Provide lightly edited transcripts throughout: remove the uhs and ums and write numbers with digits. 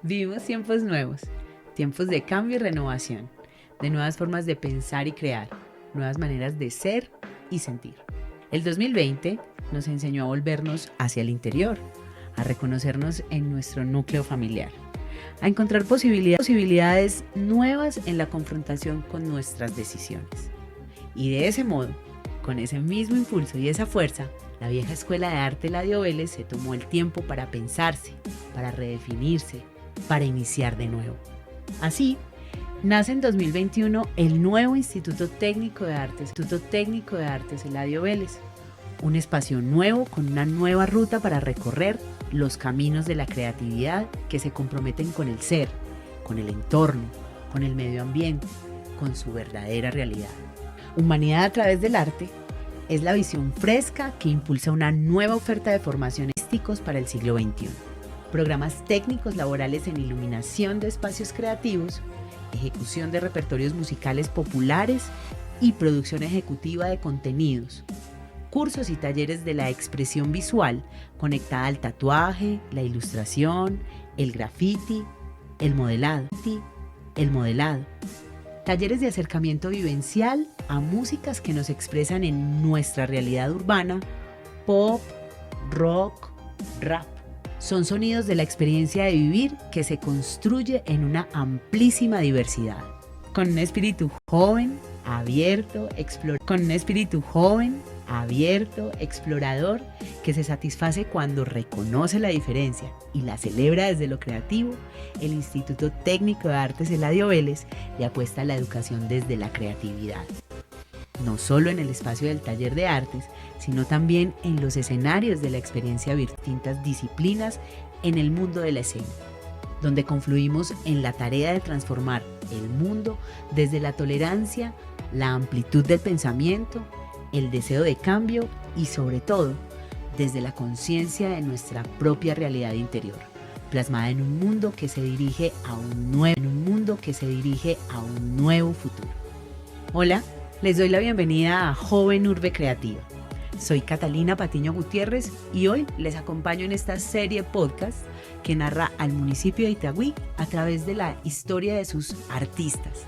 Vivimos tiempos nuevos, tiempos de cambio y renovación, de nuevas formas de pensar y crear, nuevas maneras de ser y sentir. El 2020 nos enseñó a volvernos hacia el interior, a reconocernos en nuestro núcleo familiar, a encontrar posibilidades nuevas en la confrontación con nuestras decisiones. Y de ese modo, con ese mismo impulso y esa fuerza, la vieja escuela de arte Eladio Vélez se tomó el tiempo para pensarse, para redefinirse, para iniciar de nuevo. Así, nace en 2021 el nuevo Instituto Técnico de Artes Eladio Vélez, un espacio nuevo con una nueva ruta para recorrer los caminos de la creatividad que se comprometen con el ser, con el entorno, con el medio ambiente, con su verdadera realidad. Humanidad a través del arte es la visión fresca que impulsa una nueva oferta de formación artísticos para el siglo XXI. Programas técnicos laborales en iluminación de espacios creativos, ejecución de repertorios musicales populares y producción ejecutiva de contenidos. Cursos y talleres de la expresión visual conectada al tatuaje, la ilustración, el graffiti, el modelado. Talleres de acercamiento vivencial a músicas que nos expresan en nuestra realidad urbana, pop, rock, rap. Son sonidos de la experiencia de vivir que se construye en una amplísima diversidad. Con un espíritu joven, abierto, explorador, que se satisface cuando reconoce la diferencia y la celebra desde lo creativo, el Instituto Técnico de Artes Eladio Vélez le apuesta a la educación desde la creatividad. No solo en el espacio del taller de artes, sino también en los escenarios de la experiencia de distintas disciplinas en el mundo de la escena, donde confluimos en la tarea de transformar el mundo desde la tolerancia, la amplitud del pensamiento, el deseo de cambio y sobre todo desde la conciencia de nuestra propia realidad interior, plasmada en un mundo que se dirige a un nuevo futuro. Hola, les doy la bienvenida a Joven Urbe Creativa. Soy Catalina Patiño Gutiérrez y hoy les acompaño en esta serie podcast que narra al municipio de Itagüí a través de la historia de sus artistas.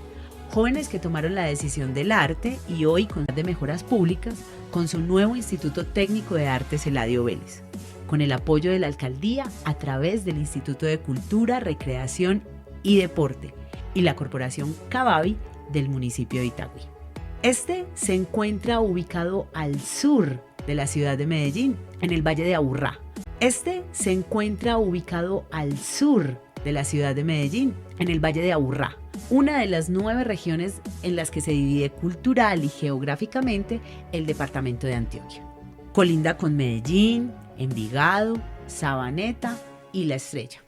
Jóvenes que tomaron la decisión del arte y hoy con de mejoras públicas con su nuevo Instituto Técnico de Artes Eladio Vélez, con el apoyo de la alcaldía a través del Instituto de Cultura, Recreación y Deporte y la Corporación Cavavi del municipio de Itagüí. Este se encuentra ubicado al sur de la ciudad de Medellín, en el Valle de Aburrá. Una de las 9 regiones en las que se divide cultural y geográficamente el departamento de Antioquia. Colinda con Medellín, Envigado, Sabaneta y La Estrella.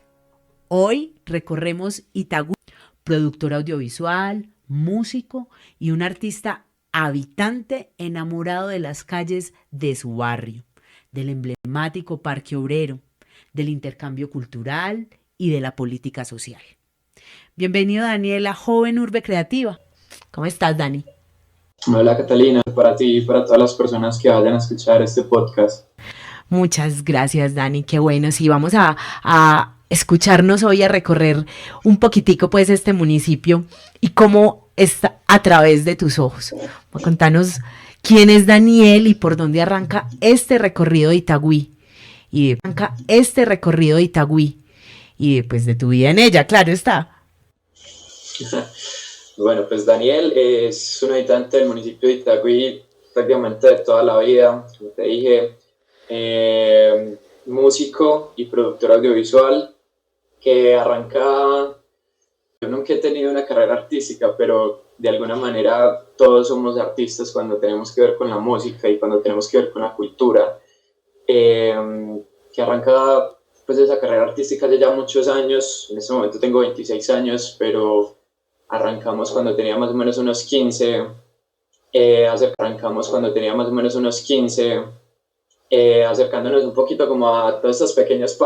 Hoy recorremos Itagüí, productor audiovisual, músico y un artista habitante enamorado de las calles de su barrio, del emblemático Parque Obrero, del intercambio cultural y de la política social. Bienvenido, Daniel, a Joven Urbe Creativa. ¿Cómo estás, Dani? Hola, Catalina, para ti y para todas las personas que vayan a escuchar este podcast. Muchas gracias, Dani, qué bueno. Sí, vamos a escucharnos hoy, a recorrer un poquitico pues este municipio y cómo está a través de tus ojos. Contanos quién es Daniel y por dónde arranca este recorrido de Itagüí y pues de tu vida en ella, claro está. Bueno, pues Daniel es un habitante del municipio de Itagüí prácticamente de toda la vida, como te dije, músico y productor audiovisual que arranca. Yo nunca he tenido una carrera artística, pero de alguna manera todos somos artistas cuando tenemos que ver con la música y cuando tenemos que ver con la cultura, que arranca pues esa carrera artística hace ya muchos años. En este momento tengo 26 años, pero arrancamos cuando tenía más o menos unos 15, acercándonos un poquito como a todas estas pequeñas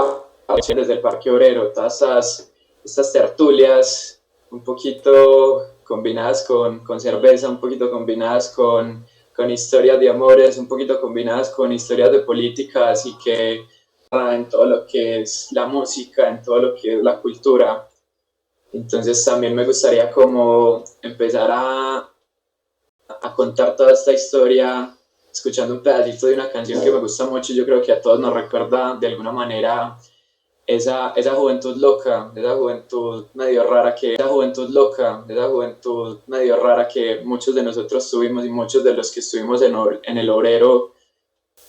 pasiones del Parque Obrero, todas estas tertulias un poquito combinadas con cerveza, un poquito combinadas con historias de amores, un poquito combinadas con historias de política, así que en todo lo que es la música, en todo lo que es la cultura. Entonces también me gustaría como empezar a contar toda esta historia escuchando un pedacito de una canción que me gusta mucho. Yo creo que a todos nos recuerda de alguna manera esa juventud loca, esa juventud medio rara que muchos de nosotros tuvimos y muchos de los que estuvimos en el obrero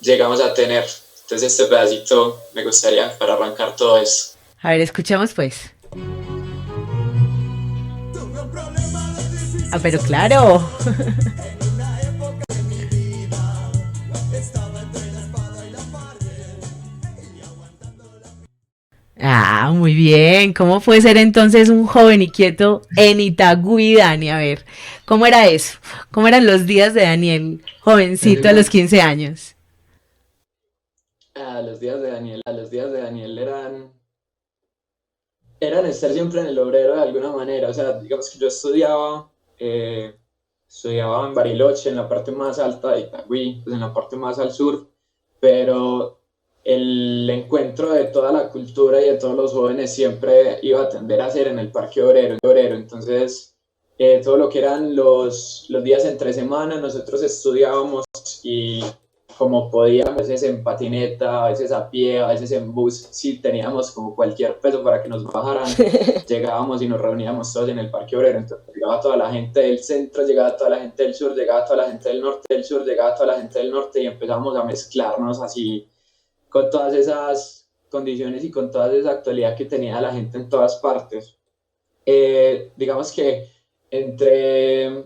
llegamos a tener. Entonces este pedacito me gustaría para arrancar todo eso. A ver, escuchamos pues. Ah, pero claro. Ah, muy bien. ¿Cómo fue ser entonces un joven inquieto en Itagüí, Dani? A ver, ¿cómo era eso? ¿Cómo eran los días de Daniel, jovencito a los 15 años? Los días de Daniel eran estar siempre en el obrero de alguna manera. O sea, digamos que yo estudiaba en Bariloche, en la parte más alta de Itagüí, pues en la parte más al sur, pero el encuentro de toda la cultura y de todos los jóvenes siempre iba a tender a ser en el Parque Obrero. Entonces, todo lo que eran los días entre semana, nosotros estudiábamos y como podíamos, a veces en patineta, a veces a pie, a veces en bus, si teníamos como cualquier peso para que nos bajaran, llegábamos y nos reuníamos todos en el Parque Obrero. Entonces llegaba toda la gente del centro, llegaba toda la gente del sur, llegaba toda la gente del norte, del sur, llegaba toda la gente del norte y empezamos a mezclarnos así con todas esas condiciones y con toda esa actualidad que tenía la gente en todas partes. Digamos que entre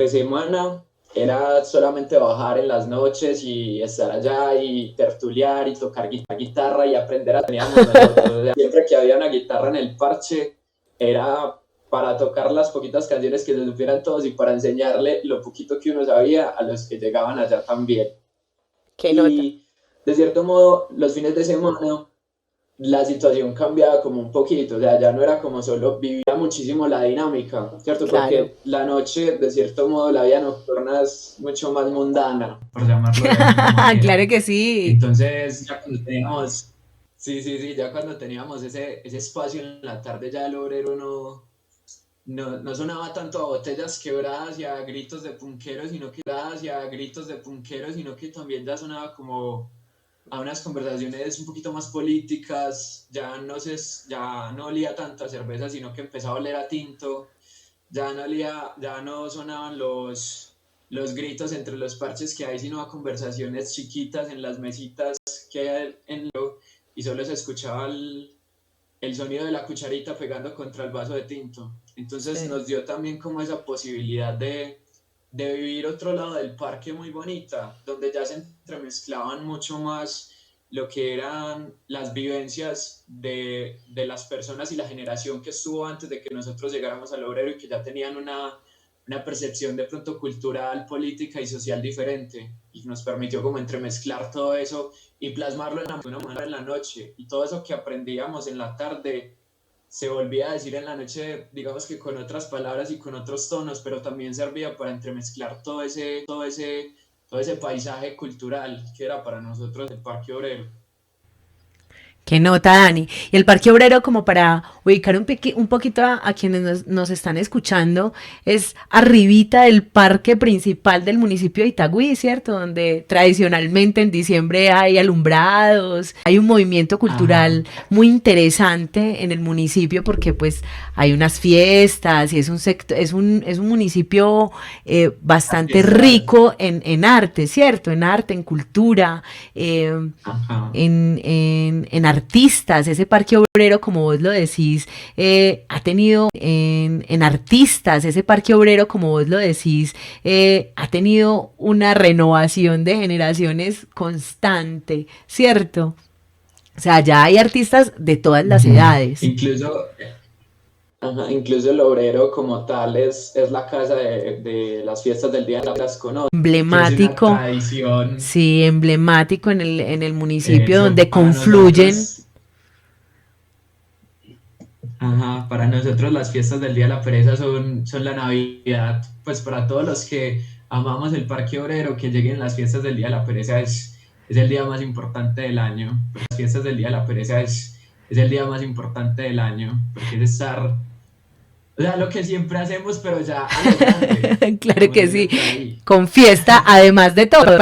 semana era solamente bajar en las noches y estar allá y tertuliar y tocar guitarra y aprender a teníamos nosotros. O sea, siempre que había una guitarra en el parche era para tocar las poquitas canciones que se supieran todos y para enseñarle lo poquito que uno sabía a los que llegaban allá también. ¿Qué nota? Y de cierto modo, los fines de semana la situación cambiaba como un poquito, o sea, ya no era como solo, vivía muchísimo la dinámica, ¿cierto? Claro. Porque la noche, de cierto modo, la vida nocturna es mucho más mundana, por llamarlo de alguna Claro manera. que sí. Entonces, ya cuando teníamos, sí, ya cuando teníamos ese espacio en la tarde, ya el obrero no sonaba tanto a botellas quebradas y a gritos de punqueros, sino que también ya sonaba como a unas conversaciones un poquito más políticas, ya no olía tanto a cerveza, sino que empezaba a oler a tinto, ya no sonaban los gritos entre los parches que hay, sino a conversaciones chiquitas en las mesitas que hay y solo se escuchaba el sonido de la cucharita pegando contra el vaso de tinto. Entonces Sí. nos dio también como esa posibilidad de vivir otro lado del parque muy bonita, donde ya se entremezclaban mucho más lo que eran las vivencias de las personas y la generación que estuvo antes de que nosotros llegáramos al obrero y que ya tenían una percepción de pronto cultural, política y social diferente y nos permitió como entremezclar todo eso y plasmarlo de una manera en la noche y todo eso que aprendíamos en la tarde se volvía a decir en la noche, digamos que con otras palabras y con otros tonos, pero también servía para entremezclar todo ese paisaje cultural que era para nosotros el Parque Obrero. Qué nota, Dani. Y el Parque Obrero, como para ubicar un poquito a quienes nos están escuchando, es arribita del parque principal del municipio de Itagüí, ¿cierto? Donde tradicionalmente en diciembre hay alumbrados, hay un movimiento cultural Ajá. muy interesante en el municipio porque pues hay unas fiestas y es un municipio bastante Fiestral. rico en arte, ¿cierto? En arte, en cultura. Ajá. En artistas, ese parque obrero, como vos lo decís, ha tenido en artistas, ese parque obrero, como vos lo decís, ha tenido una renovación de generaciones constante, ¿cierto? O sea, ya hay artistas de todas las Uh-huh. edades. Incluso el obrero como tal es la casa de las fiestas del Día de las Conoce, que es una Emblemático, tradición. sí, emblemático en el municipio Eso donde para confluyen. nosotros, ajá, para nosotros las fiestas del Día de la Pereza son la Navidad. Pues para todos los que amamos el Parque Obrero, que lleguen las fiestas del Día de la Pereza es el día más importante del año. Pues las fiestas del Día de la Pereza es el día más importante del año, porque es estar, o sea, lo que siempre hacemos, pero ya a lo grande, Claro como que dicen sí, por ahí. con fiesta, además de todo.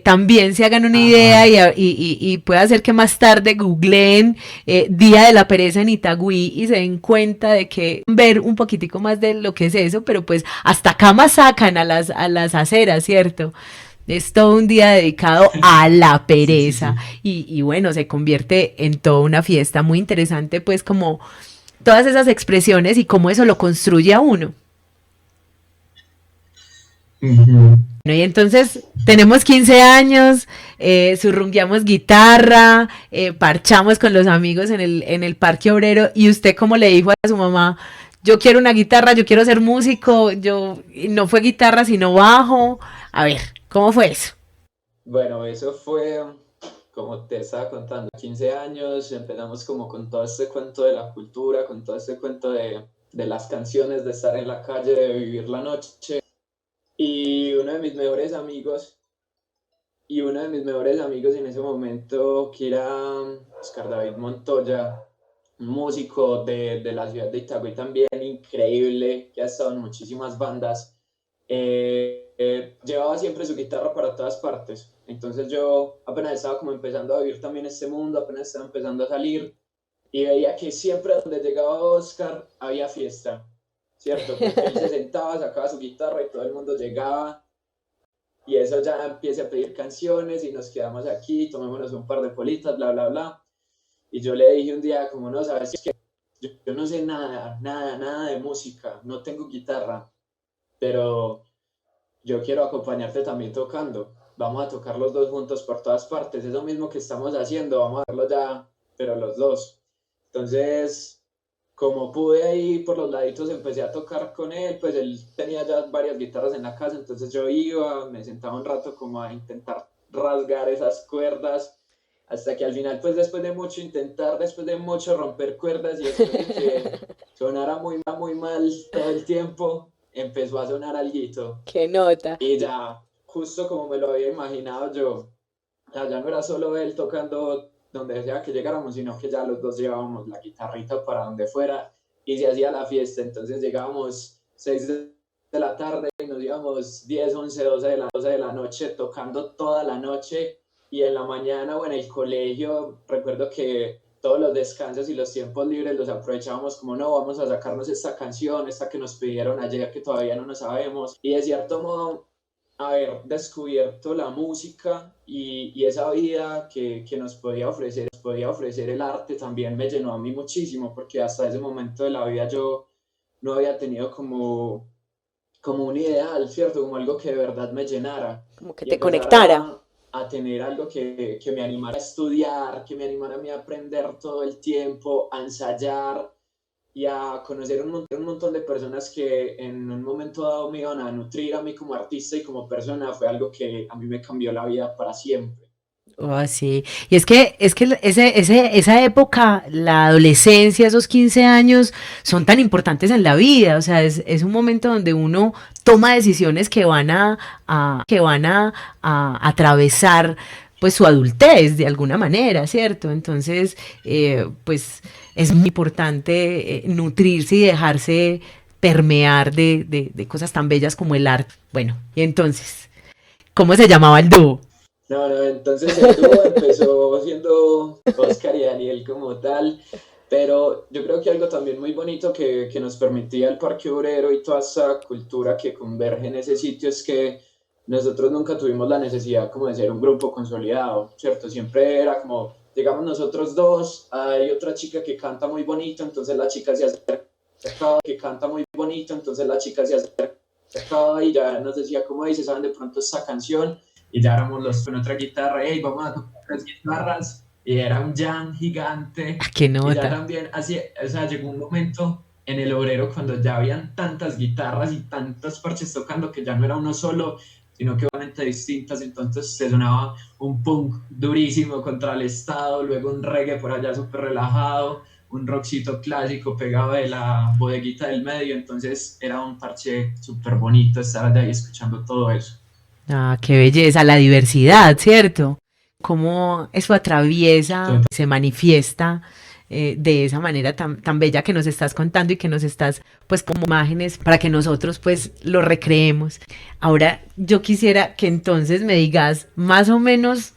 También se hagan una idea Ajá. y puede hacer que más tarde googleen Día de la Pereza en Itagüí y se den cuenta de que ver un poquitico más de lo que es eso, pero pues hasta camas sacan a las aceras, ¿cierto? Es todo un día dedicado a la Sí, sí, pereza sí. y bueno, se convierte en toda una fiesta muy interesante, pues como todas esas expresiones y cómo eso lo construye a uno. Ujú. Bueno, y entonces tenemos 15 años, surrungueamos guitarra, parchamos con los amigos en el Parque Obrero y usted como le dijo a su mamá, yo quiero una guitarra, yo quiero ser músico, yo y no fue guitarra sino bajo. A ver, ¿cómo fue eso? Bueno, eso fue, como te estaba contando, 15 años, empezamos como con todo este cuento de la cultura, con todo este cuento de las canciones, de estar en la calle, de vivir la noche. Y uno de mis mejores amigos, en ese momento, que era Oscar David Montoya, un músico de la ciudad de Itagüí también, increíble, que ha estado en muchísimas bandas, llevaba siempre su guitarra para todas partes. Entonces yo apenas estaba como empezando a vivir también este mundo, apenas estaba empezando a salir y veía que siempre donde llegaba Oscar había fiesta, ¿cierto? Porque él se sentaba, sacaba su guitarra y todo el mundo llegaba y eso ya empieza a pedir canciones y nos quedamos aquí, tomémonos un par de politas, bla, bla, bla. Y yo le dije un día, como no, sabes que yo no sé nada, nada, nada de música, no tengo guitarra, pero yo quiero acompañarte también tocando. Vamos a tocar los dos juntos por todas partes. Eso mismo que estamos haciendo, vamos a hacerlo ya, pero los dos. Entonces, como pude ahí por los laditos, empecé a tocar con él, pues él tenía ya varias guitarras en la casa, entonces yo iba, me sentaba un rato como a intentar rasgar esas cuerdas, hasta que al final, pues después de mucho intentar, después de mucho romper cuerdas y después de que sonara muy mal todo el tiempo, empezó a sonar alguito. Qué nota. Y ya, justo como me lo había imaginado yo, ya no era solo él tocando donde sea que llegáramos, sino que ya los dos llevábamos la guitarrita para donde fuera y se hacía la fiesta. Entonces llegábamos 6 de la tarde y nos íbamos 10, 11, 12 de la noche tocando toda la noche y en la mañana o en el colegio, recuerdo que todos los descansos y los tiempos libres los aprovechábamos como no, vamos a sacarnos esta canción, esta que nos pidieron ayer que todavía no nos sabemos. Y de cierto modo haber descubierto la música y esa vida que nos podía ofrecer el arte también me llenó a mí muchísimo, porque hasta ese momento de la vida yo no había tenido como un ideal, ¿cierto? Como algo que de verdad me llenara Como que y te empezar conectara. a tener algo que me animara a estudiar, que me animara a mí a aprender todo el tiempo, a ensayar y a conocer un montón de personas que en un momento dado me iban a nutrir a mí como artista y como persona, fue algo que a mí me cambió la vida para siempre. Oh, sí. Y es que esa época, la adolescencia, esos 15 años, son tan importantes en la vida. O sea, es un momento donde uno toma decisiones que que van a atravesar pues su adultez de alguna manera, ¿cierto? Entonces, pues es muy importante nutrirse y dejarse permear de cosas tan bellas como el arte. Bueno, y entonces, ¿cómo se llamaba el dúo? No, no, entonces el dúo empezó siendo Oscar y Daniel como tal, pero yo creo que algo también muy bonito que nos permitía el Parque Obrero y toda esa cultura que converge en ese sitio es que nosotros nunca tuvimos la necesidad como de ser un grupo consolidado, ¿cierto? Siempre era como, llegamos nosotros dos, hay otra chica que canta muy bonito, entonces la chica se acercaba, que canta muy bonito, entonces la chica se acercaba y ya nos decía, ¿cómo dice? ¿Saben de pronto esta canción? Y ya éramos los con otra guitarra, hey, vamos a tocar tres guitarras, y era un jam gigante, Ah, qué y ya nota. también, así, o sea, llegó un momento en el obrero cuando ya habían tantas guitarras y tantos parches tocando que ya no era uno solo, sino que obviamente distintas, entonces se sonaba un punk durísimo contra el estado, luego un reggae por allá súper relajado, un rockcito clásico pegado de la bodeguita del medio, entonces era un parche súper bonito estar allá y escuchando todo eso. Ah, qué belleza, la diversidad, ¿cierto? cómo eso atraviesa, se manifiesta de esa manera tan bella que nos estás contando y que nos estás pues como imágenes para que nosotros pues lo recreemos. Ahora yo quisiera que entonces me digas más o menos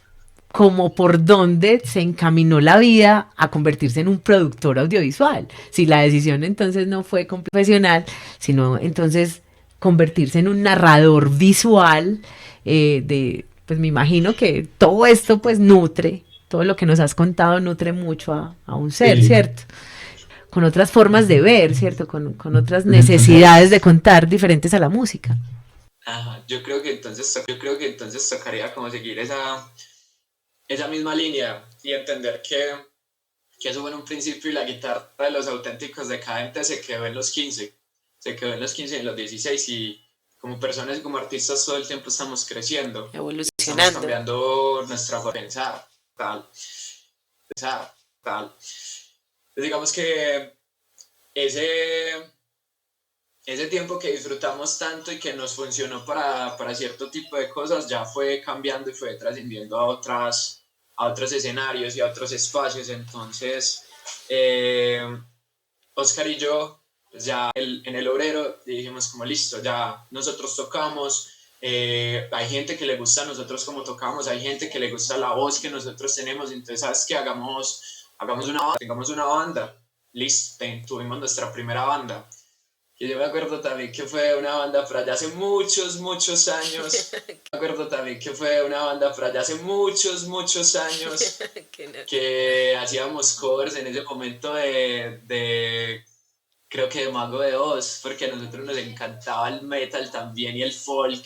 como por dónde se encaminó la vida a convertirse en un productor audiovisual. Si la decisión entonces no fue con profesional, sino entonces convertirse en un narrador visual pues me imagino que todo esto pues nutre, todo lo que nos has contado nutre mucho a un ser, sí, ¿cierto? Con otras formas de ver, ¿cierto? Con otras necesidades de contar diferentes a la música. Ajá, yo creo que entonces tocaría como seguir esa misma línea y entender que eso fue en un principio y la guitarra de los auténticos decadentes se quedó en los 15, y en los 16 y como personas y como artistas todo el tiempo estamos creciendo, evolucionando, estamos cambiando nuestra forma de pensar, tal. Entonces digamos que ese tiempo que disfrutamos tanto y que nos funcionó para cierto tipo de cosas ya fue cambiando y fue trascendiendo a otros escenarios y a otros espacios. Entonces, Oscar y yo, pues ya en el obrero dijimos como listo, ya nosotros tocamos, hay gente que le gusta a nosotros como tocamos, hay gente que le gusta la voz que nosotros tenemos, entonces sabes que tengamos una banda, listo, tuvimos nuestra primera banda. Que yo me acuerdo también que fue una banda por allá hace muchos años. Que hacíamos covers en ese momento creo que de Mago de Oz, porque a nosotros nos encantaba el metal también y el folk,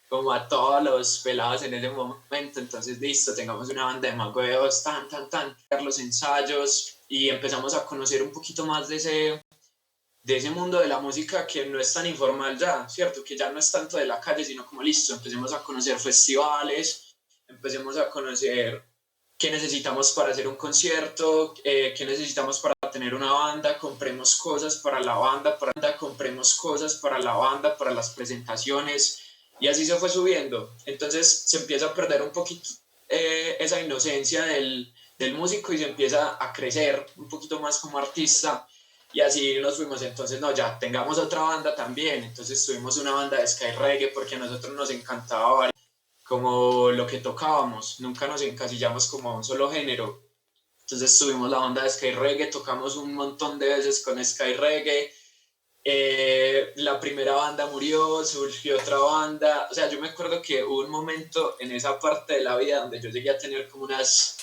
como a todos los pelados en ese momento. Entonces, listo, tengamos una banda de Mago de Oz, los ensayos y empezamos a conocer un poquito más de ese mundo de la música que no es tan informal ya, ¿cierto? Que ya no es tanto de la calle, sino como listo, empecemos a conocer festivales, empecemos a conocer qué necesitamos para hacer un concierto, qué necesitamos para tener una banda, compremos cosas para la banda, para las presentaciones, y así se fue subiendo. Entonces se empieza a perder un poquito esa inocencia del músico y se empieza a crecer un poquito más como artista. Y así nos fuimos, entonces no, ya tengamos otra banda también, entonces tuvimos una banda de Sky Reggae porque a nosotros nos encantaba como lo que tocábamos, nunca nos encasillamos como a un solo género, entonces tuvimos la banda de Sky Reggae, tocamos un montón de veces con Sky Reggae, la primera banda murió, surgió otra banda, o sea, yo me acuerdo que hubo un momento en esa parte de la vida donde yo llegué a tener como unas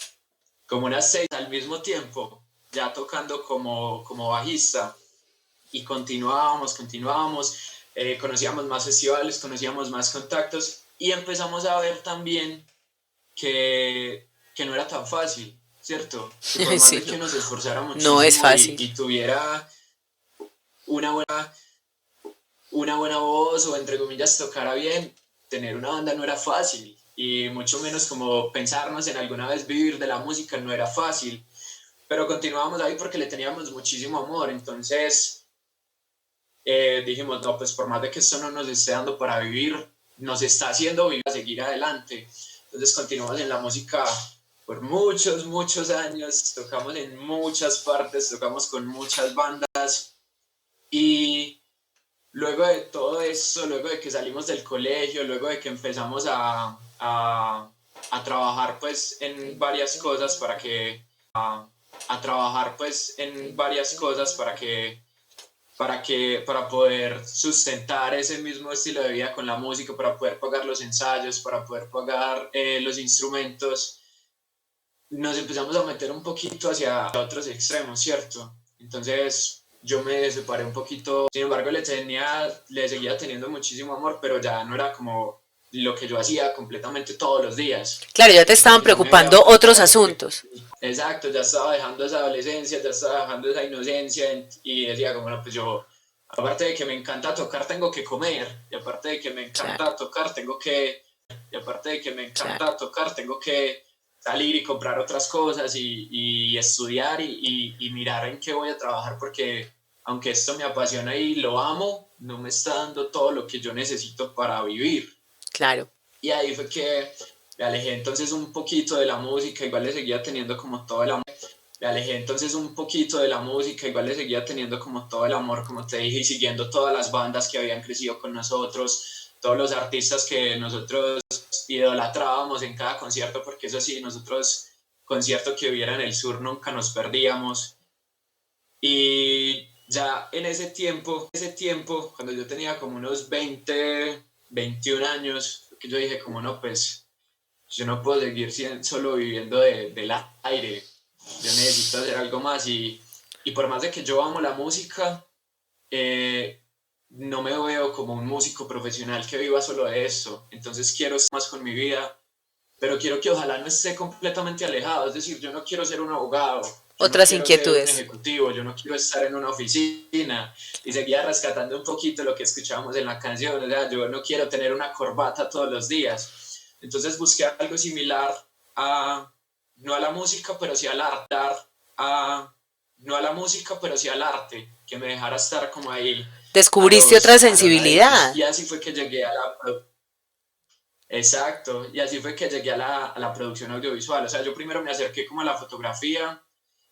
6 al mismo tiempo, ya tocando como bajista y continuábamos, conocíamos más festivales, conocíamos más contactos y empezamos a ver también que no era tan fácil, ¿cierto? Que por más de que nos esforzáramos muchísimo no es fácil. Y tuviera una buena voz o entre comillas tocara bien, tener una banda no era fácil y mucho menos como pensarnos en alguna vez vivir de la música no era fácil. Pero continuábamos ahí porque le teníamos muchísimo amor, entonces dijimos, no, pues por más de que esto no nos esté dando para vivir, nos está haciendo vivir, a seguir adelante. Entonces continuamos en la música por muchos años, tocamos en muchas partes, tocamos con muchas bandas y luego de todo eso, luego de que salimos del colegio, luego de que empezamos a trabajar pues en varias cosas para poder sustentar ese mismo estilo de vida con la música, para poder pagar los ensayos, para poder pagar los instrumentos, nos empezamos a meter un poquito hacia otros extremos, ¿cierto? Entonces yo me separé un poquito, sin embargo le seguía teniendo muchísimo amor, pero ya no era como lo que yo hacía completamente todos los días. Claro, ya te estaban preocupando otros asuntos. Exacto, ya estaba dejando esa adolescencia, ya estaba dejando esa inocencia y decía como, no, pues yo, aparte de que me encanta tocar, tengo que comer, y aparte de que me encanta tocar, tengo que salir y comprar otras cosas y estudiar y mirar en qué voy a trabajar, porque aunque esto me apasiona y lo amo, no me está dando todo lo que yo necesito para vivir. Claro. Y ahí fue que me alejé entonces un poquito de la música, igual le seguía teniendo como todo el amor. Me alejé entonces un poquito de la música, igual le seguía teniendo como todo el amor, como te dije, y siguiendo todas las bandas que habían crecido con nosotros, todos los artistas que nosotros idolatrábamos en cada concierto, porque eso sí, nosotros, concierto que hubiera en el sur, nunca nos perdíamos. Y ya en ese tiempo, cuando yo tenía como unos 20, 21 años, que yo dije como no, pues yo no puedo seguir solo viviendo del aire, yo necesito hacer algo más y por más de que yo amo la música, no me veo como un músico profesional que viva solo de eso, entonces quiero estar más con mi vida, pero quiero que ojalá no esté completamente alejado, es decir, yo no quiero ser un abogado, yo no Otras quiero ser un inquietudes. ejecutivo, yo no quiero estar en una oficina y seguía rescatando un poquito lo que escuchábamos en la canción, o sea, yo no quiero tener una corbata todos los días, entonces busqué algo similar a, no a la música, pero sí al arte, no a la música, pero sí al arte, que me dejara estar como ahí Descubriste otra a los laditos. sensibilidad. Y así fue que llegué a la... Exacto, y así fue que llegué a la producción audiovisual. O sea, yo primero me acerqué como a la fotografía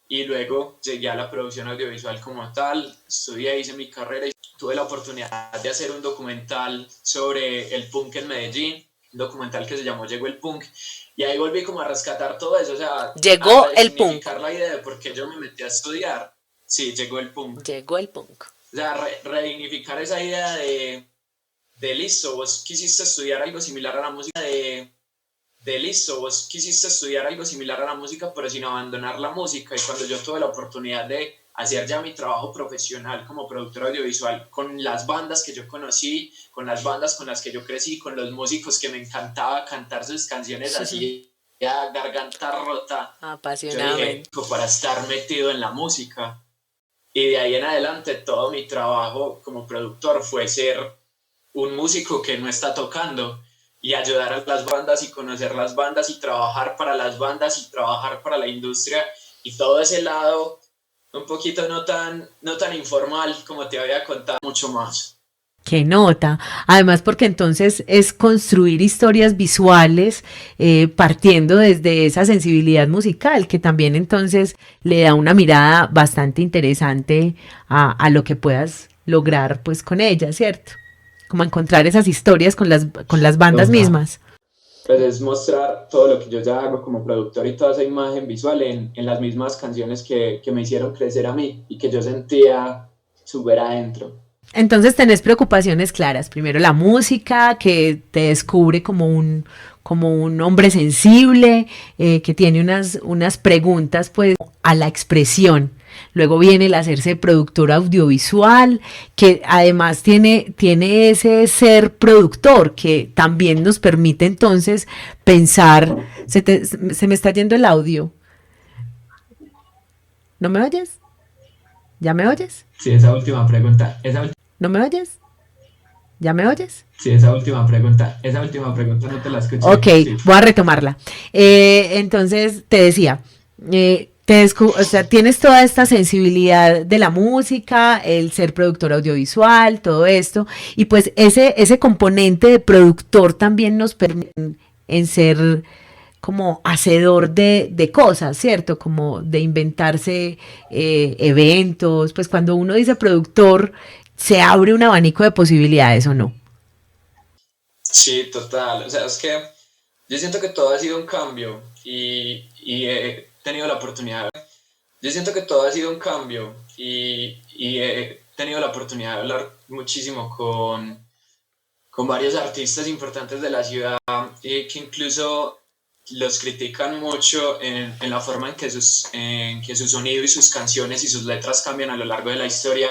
y luego llegué a la producción audiovisual como tal. Estudié, hice mi carrera y tuve la oportunidad de hacer un documental sobre el punk en Medellín, un documental que se llamó Llegó el Punk. Y ahí volví como a rescatar todo eso, o sea, a Llegó el punk. resignificar la idea de por qué yo me metí a estudiar. Sí, llegó el punk. Llegó el punk. O sea, redignificar esa idea de listo, vos quisiste estudiar algo similar a la música, de listo, vos quisiste estudiar algo similar a la música, pero sin abandonar la música. Y cuando yo tuve la oportunidad de hacer ya mi trabajo profesional como productor audiovisual con las bandas que yo conocí, con las bandas con las que yo crecí, con los músicos que me encantaba cantar sus canciones así, a garganta rota, yo dije, Apasionadamente. para estar metido en la música. Y de ahí en adelante todo mi trabajo como productor fue ser un músico que no está tocando y ayudar a las bandas y conocer las bandas y trabajar para las bandas y trabajar para la industria y todo ese lado un poquito no tan informal como te había contado, mucho más. Qué nota. Además, porque entonces es construir historias visuales partiendo desde esa sensibilidad musical, que también entonces le da una mirada bastante interesante a lo que puedas lograr pues con ella, ¿cierto? Como encontrar esas historias con las bandas Total. mismas. Pues es mostrar todo lo que yo ya hago como productor y toda esa imagen visual en las mismas canciones que me hicieron crecer a mí y que yo sentía súper adentro. Entonces tenés preocupaciones claras. Primero la música, que te descubre como un hombre sensible, que tiene unas preguntas pues a la expresión. Luego viene el hacerse productor audiovisual, que además tiene ese ser productor, que también nos permite entonces pensar. Se me está yendo el audio. ¿No me oyes? ¿Ya me oyes? Sí, esa última pregunta, ¿No me oyes? ¿Ya me oyes? sí, esa última pregunta no te la Ok, escuché, sí. voy a retomarla. Entonces, te decía, o sea, tienes toda esta sensibilidad de la música, el ser productor audiovisual, todo esto, y pues ese componente de productor también nos permite en ser como hacedor de cosas, ¿cierto? Como de inventarse eventos, pues cuando uno dice productor, se abre un abanico de posibilidades o no. Sí, total. O sea, es que yo siento que todo ha sido un cambio y he tenido la oportunidad. Yo siento que todo ha sido un cambio y he tenido la oportunidad de hablar muchísimo con varios artistas importantes de la ciudad que incluso los critican mucho en la forma en que su sonido y sus canciones y sus letras cambian a lo largo de la historia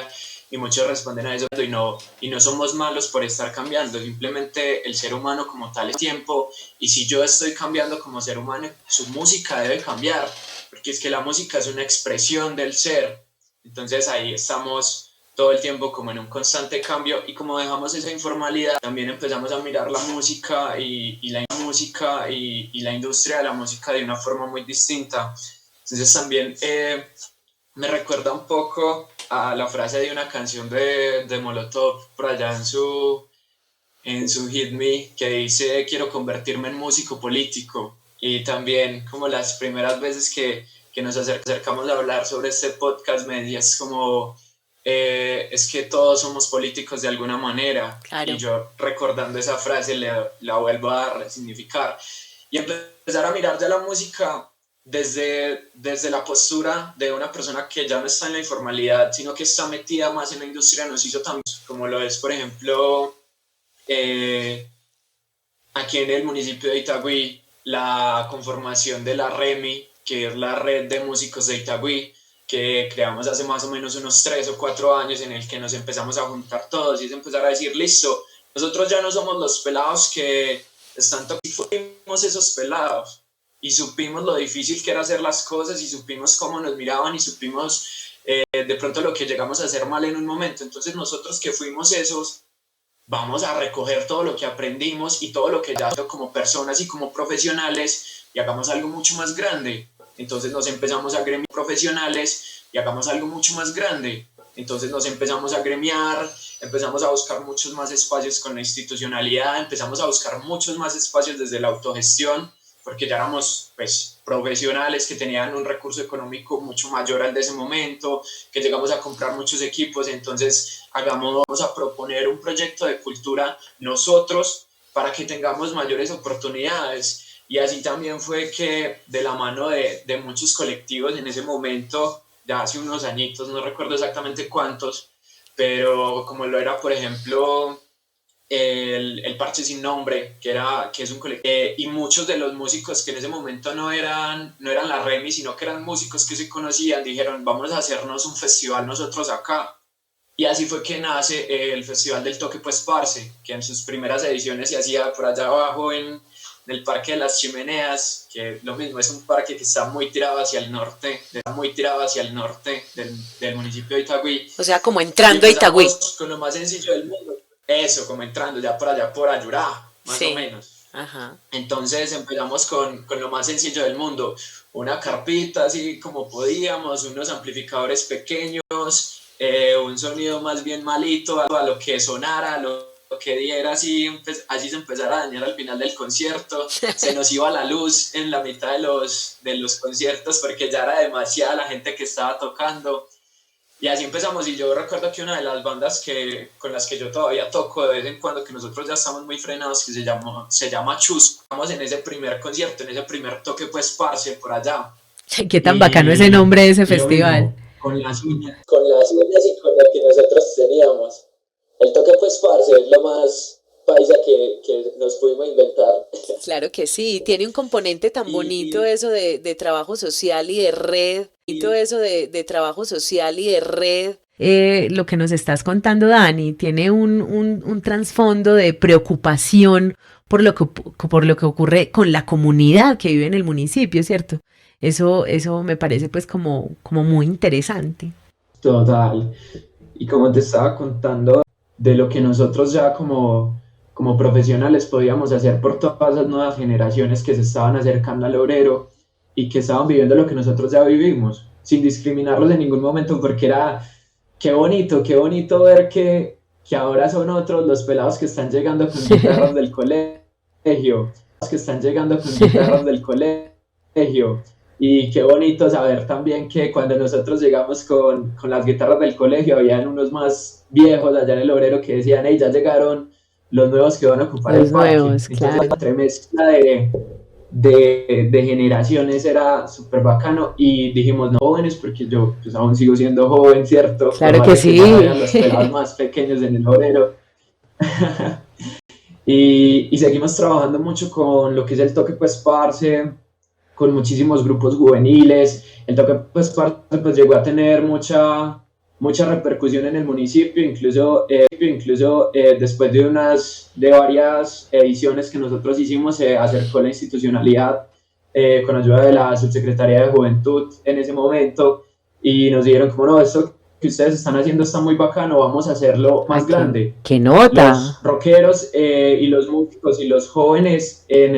y muchos responden a eso y no somos malos por estar cambiando, simplemente el ser humano como tal es tiempo y si yo estoy cambiando como ser humano, su música debe cambiar, porque es que la música es una expresión del ser, entonces ahí estamos todo el tiempo como en un constante cambio y como dejamos esa informalidad, también empezamos a mirar la música y la industria de la música de una forma muy distinta. Entonces también me recuerda un poco a la frase de una canción de Molotov por allá en su Hit Me, que dice quiero convertirme en músico político. Y también como las primeras veces que nos acercamos a hablar sobre este podcast me decías como es que todos somos políticos de alguna manera. Claro. Y yo recordando esa frase la vuelvo a resignificar y empezar a mirar ya la música desde la postura de una persona que ya no está en la informalidad, sino que está metida más en la industria, nos hizo también, como lo es, por ejemplo, aquí en el municipio de Itagüí, la conformación de la REMI, que es la Red de Músicos de Itagüí, que creamos hace más o menos unos 3 o 4 años, en el que nos empezamos a juntar todos y es empezar a decir, listo, nosotros ya no somos los pelados que están tocando, fuimos esos pelados y supimos lo difícil que era hacer las cosas y supimos cómo nos miraban y supimos de pronto lo que llegamos a hacer mal en un momento. Entonces nosotros que fuimos esos, vamos a recoger todo lo que aprendimos y todo lo que ya como personas y como profesionales y hagamos algo mucho más grande. Entonces nos empezamos a gremiar profesionales y hagamos algo mucho más grande. Entonces nos empezamos a gremiar, empezamos a buscar muchos más espacios con la institucionalidad, empezamos a buscar muchos más espacios desde la autogestión, porque ya éramos pues profesionales que tenían un recurso económico mucho mayor al de ese momento, que llegamos a comprar muchos equipos, entonces vamos a proponer un proyecto de cultura nosotros para que tengamos mayores oportunidades. Y así también fue que de la mano de muchos colectivos en ese momento, ya hace unos añitos, no recuerdo exactamente cuántos, pero como lo era, por ejemplo, el Parche Sin Nombre, que es un colectivo, y muchos de los músicos que en ese momento no eran la REMI, sino que eran músicos que se conocían, dijeron, vamos a hacernos un festival nosotros acá. Y así fue que nace el Festival del Toque Pues Parce, que en sus primeras ediciones se hacía por allá abajo en el Parque de las Chimeneas, que lo mismo es un parque que está muy tirado hacia el norte, del municipio de Itagüí. O sea, como entrando a Itagüí. Con lo más sencillo del mundo. Eso, como entrando ya por allá por Ayurá, más o menos. Ajá. Entonces empezamos con lo más sencillo del mundo, una carpita así como podíamos, unos amplificadores pequeños, un sonido más bien malito a lo que sonara, lo que diera, así se empezara a dañar al final del concierto, se nos iba la luz en la mitad de los conciertos porque ya era demasiada la gente que estaba tocando. Y así empezamos, y yo recuerdo que una de las bandas con las que yo todavía toco de vez en cuando, que nosotros ya estamos muy frenados, que se llama Chus. Estamos en ese primer concierto, en ese primer toque pues parce por allá. Qué tan bacano ese nombre de ese festival. Mismo, con las uñas y con lo que nosotros teníamos. El toque pues parce es lo más paisa que nos pudimos inventar. Claro que sí, tiene un componente tan bonito eso de trabajo social y de red, y todo eso de trabajo social y de red. Lo que nos estás contando, Dani, tiene un trasfondo de preocupación por lo que ocurre con la comunidad que vive en el municipio, ¿cierto? Eso me parece pues como muy interesante. Total. Y como te estaba contando, de lo que nosotros ya como profesionales podíamos hacer por todas las nuevas generaciones que se estaban acercando al obrero y que estaban viviendo lo que nosotros ya vivimos, sin discriminarlos en ningún momento, porque era qué bonito ver que ahora son otros los pelados que están llegando con guitarras del colegio, y qué bonito saber también que cuando nosotros llegamos con las guitarras del colegio, habían unos más viejos allá en el obrero que decían, hey, ya llegaron los nuevos que van a ocupar el parque. Entonces, claro. La entremezcla de generaciones era súper bacano y dijimos, no jóvenes, porque yo pues, aún sigo siendo joven, ¿cierto? Claro que sí. Los pelados más pequeños en el obrero. y seguimos trabajando mucho con lo que es el toque pues parce, con muchísimos grupos juveniles. El toque pues parce pues llegó a tener mucha repercusión en el municipio, incluso después de varias ediciones que nosotros hicimos, se acercó la institucionalidad con ayuda de la Subsecretaría de Juventud en ese momento y nos dijeron como no, esto que ustedes están haciendo está muy bacano, vamos a hacerlo más grande. ¡Qué nota! Los rockeros y los músicos y los jóvenes en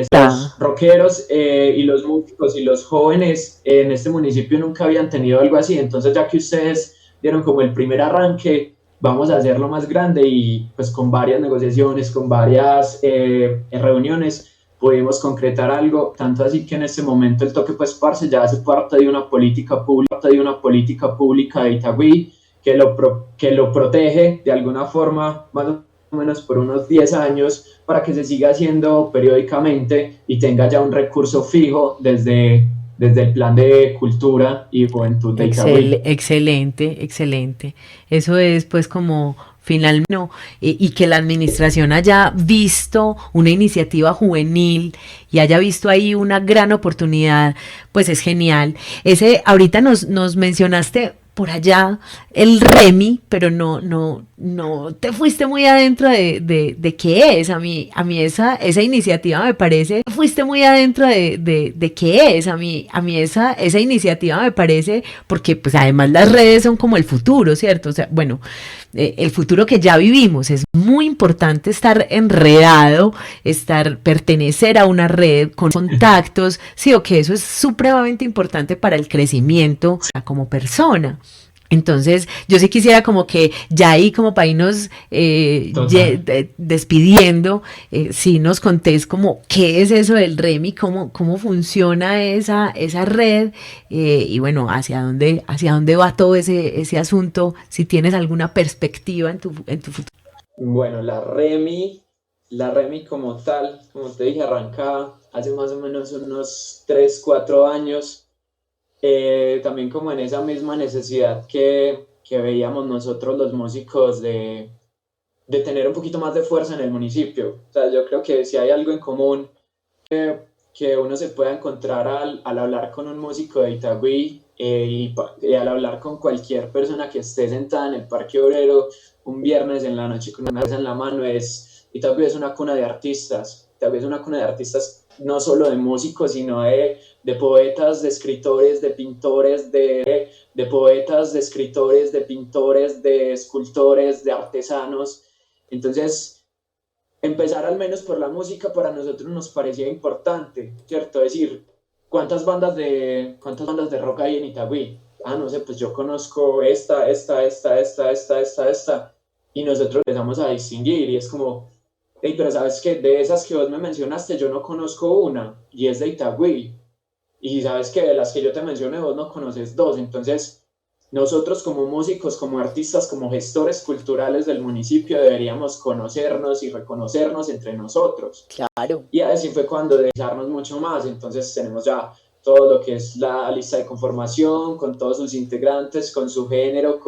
este municipio nunca habían tenido algo así, entonces ya que ustedes dieron como el primer arranque, vamos a hacerlo más grande y pues con varias negociaciones, con varias reuniones pudimos concretar algo, tanto así que en este momento el Toque Pues Parce ya hace parte de una política pública de Itagüí que lo protege de alguna forma, más o menos por unos 10 años, para que se siga haciendo periódicamente y tenga ya un recurso fijo desde el plan de cultura y juventud de Itagüí. Excelente, excelente. Eso es pues como finalmente, no, y que la administración haya visto una iniciativa juvenil y haya visto ahí una gran oportunidad, pues es genial. Ese, ahorita nos mencionaste por allá el Remi, pero no te fuiste muy adentro de qué es. A mí esa iniciativa me parece, fuiste muy adentro de qué es. A mí esa iniciativa me parece, porque pues además las redes son como el futuro, ¿cierto? O sea, bueno, el futuro que ya vivimos. Es muy importante estar enredado, pertenecer a una red con contactos, sí, o que eso es supremamente importante para el crecimiento como persona. Entonces, yo sí quisiera como que ya ahí como para irnos despidiendo, sí nos contés como qué es eso del Remi, cómo funciona esa red y bueno, hacia dónde va todo ese asunto, si tienes alguna perspectiva en tu futuro. Bueno, la Remi como tal, como te dije, arranca hace más o menos unos 3 4 años, también como en esa misma necesidad que veíamos nosotros los músicos de tener un poquito más de fuerza en el municipio. O sea, yo creo que si hay algo en común que uno se pueda encontrar al hablar con un músico de Itagüí y al hablar con cualquier persona que esté sentada en el Parque Obrero un viernes en la noche con una mesa en la mano, Itagüí es una cuna de artistas. Itagüí es una cuna de artistas no solo de músicos, sino de poetas, de escritores, de pintores, de poetas, de escritores, de pintores, de escultores, de artesanos. Entonces, empezar al menos por la música para nosotros nos parecía importante, ¿cierto? Es decir, cuántas bandas de rock hay en Itagüí? Ah, no sé, pues yo conozco esta, y nosotros empezamos a distinguir y es como, hey, pero sabes que de esas que vos me mencionaste yo no conozco una y es de Itagüí, y sabes que de las que yo te mencioné vos no conoces dos, entonces nosotros como músicos, como artistas, como gestores culturales del municipio deberíamos conocernos y reconocernos entre nosotros. Claro. Y así fue cuando dejarnos mucho más. Entonces tenemos ya todo lo que es la lista de conformación, con todos sus integrantes, con su género,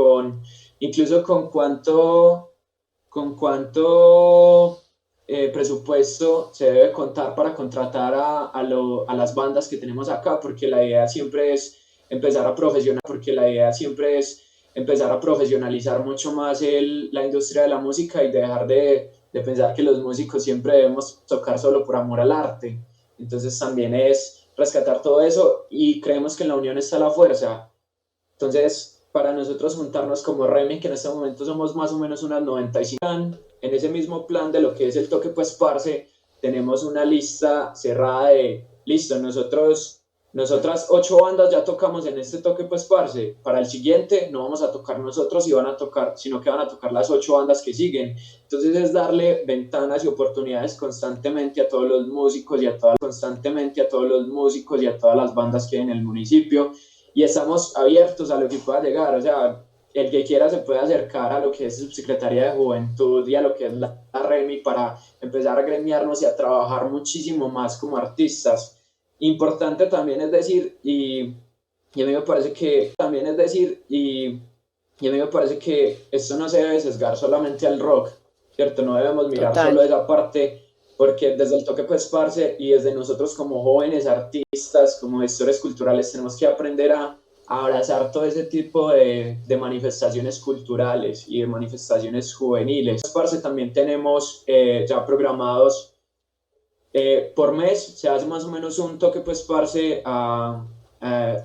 incluso con cuánto presupuesto se debe contar para contratar a las bandas que tenemos acá, porque la idea siempre es empezar a profesionalizar mucho más la industria de la música y dejar de pensar que los músicos siempre debemos tocar solo por amor al arte. Entonces también es rescatar todo eso y creemos que en la unión está la fuerza. Entonces, para nosotros juntarnos como Remi, que en este momento somos más o menos unas 95, en ese mismo plan de lo que es el Toque Pues Parce, tenemos una lista cerrada de, listo, nosotras 8 bandas ya tocamos en este Toque Pues Parce. Para el siguiente no vamos a tocar nosotros sino que van a tocar las 8 bandas que siguen. Entonces es darle ventanas y oportunidades constantemente a todos los músicos y a todas las bandas que hay en el municipio. Y estamos abiertos a lo que pueda llegar. O sea, el que quiera se puede acercar a lo que es Subsecretaría de Juventud y a lo que es la Remi para empezar a gremiarnos y a trabajar muchísimo más como artistas. Importante también es decir, y a mí me parece que esto no se debe sesgar solamente al rock, ¿cierto? No debemos mirar solo esa parte, porque desde el Toque Pues Parce y desde nosotros como jóvenes artistas, como gestores culturales, tenemos que aprender a abrazar todo ese tipo de manifestaciones culturales y de manifestaciones juveniles. Pues Parce también tenemos ya programados por mes, se hace más o menos un Toque Pues Parce a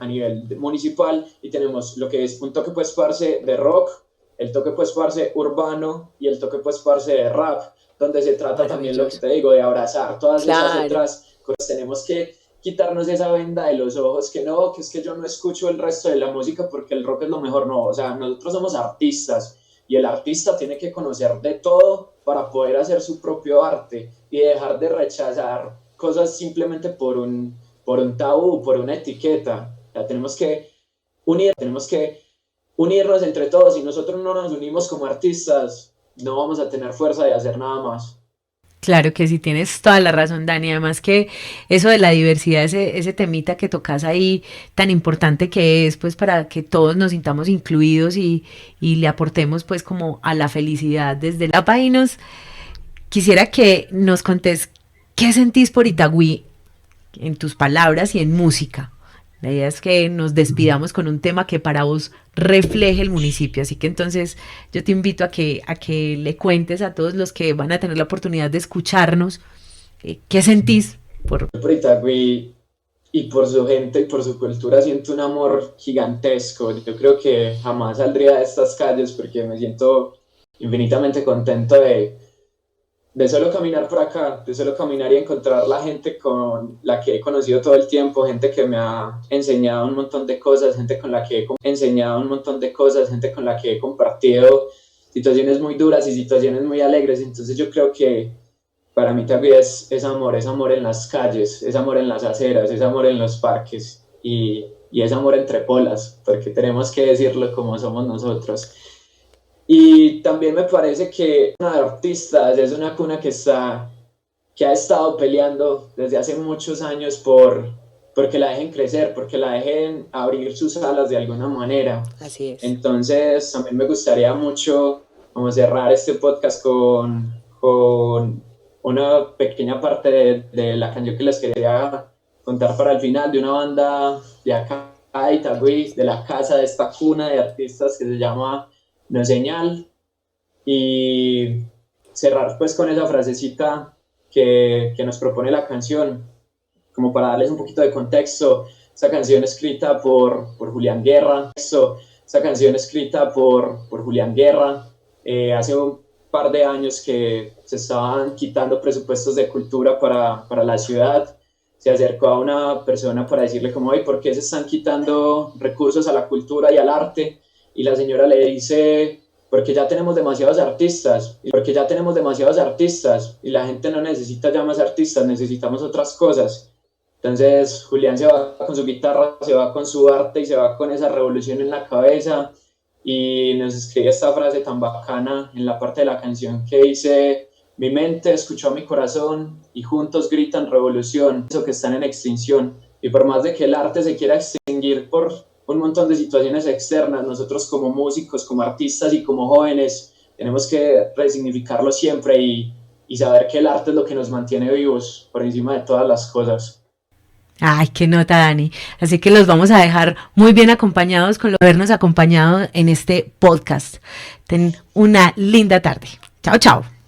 nivel municipal, y tenemos lo que es un Toque Pues Parce de rock, el Toque Pues Parce urbano y el Toque Pues Parce de rap, donde se trata también lo que te digo, de abrazar todas esas otras cosas. Tenemos que quitarnos esa venda de los ojos, que es que yo no escucho el resto de la música porque el rock es lo mejor. No, o sea, nosotros somos artistas y el artista tiene que conocer de todo para poder hacer su propio arte y dejar de rechazar cosas simplemente por un tabú, por una etiqueta. O sea, tenemos que unirnos entre todos. Si nosotros no nos unimos como artistas, no vamos a tener fuerza de hacer nada más. Claro que sí, tienes toda la razón, Dani. Además que eso de la diversidad, ese temita que tocas ahí, tan importante que es, pues, para que todos nos sintamos incluidos y le aportemos, pues, como a la felicidad desde la páginas. Quisiera que nos contés qué sentís por Itagüí en tus palabras y en música. La idea es que nos despidamos con un tema que para vos refleje el municipio. Así que entonces yo te invito a que le cuentes a todos los que van a tener la oportunidad de escucharnos qué sentís por Itagüí y por su gente y por su cultura. Siento un amor gigantesco. Yo creo que jamás saldría de estas calles porque me siento infinitamente contento de solo caminar por acá, de solo caminar y encontrar la gente con la que he conocido todo el tiempo, gente que me ha enseñado un montón de cosas, gente con la que gente con la que he compartido situaciones muy duras y situaciones muy alegres. Entonces yo creo que para mí también es amor en las calles, es amor en las aceras, es amor en los parques y es amor entre polas, porque tenemos que decirlo como somos nosotros. Y también me parece que una de artistas es una cuna que ha estado peleando desde hace muchos años porque la dejen crecer, porque la dejen abrir sus alas de alguna manera. Así es. Entonces también me gustaría mucho como cerrar este podcast con una pequeña parte de la canción que les quería contar para el final, de una banda de acá de Itagüí, de la casa de esta cuna de artistas que se llama No Señal, y cerrar pues con esa frasecita que nos propone la canción, como para darles un poquito de contexto. Esa canción escrita por Julián Guerra, hace un par de años que se estaban quitando presupuestos de cultura para la ciudad. Se acercó a una persona para decirle como, hey, ¿por qué se están quitando recursos a la cultura y al arte? Y la señora le dice, porque ya tenemos demasiados artistas, y la gente no necesita ya más artistas, necesitamos otras cosas. Entonces Julián se va con su guitarra, se va con su arte y se va con esa revolución en la cabeza y nos escribe esta frase tan bacana en la parte de la canción que dice: mi mente escuchó a mi corazón y juntos gritan revolución, eso que están en extinción. Y por más de que el arte se quiera extinguir por un montón de situaciones externas, nosotros como músicos, como artistas y como jóvenes tenemos que resignificarlo siempre y saber que el arte es lo que nos mantiene vivos por encima de todas las cosas. Ay, qué nota, Dani. Así que los vamos a dejar muy bien acompañados con habernos acompañado en este podcast. Ten una linda tarde. Chao, chao.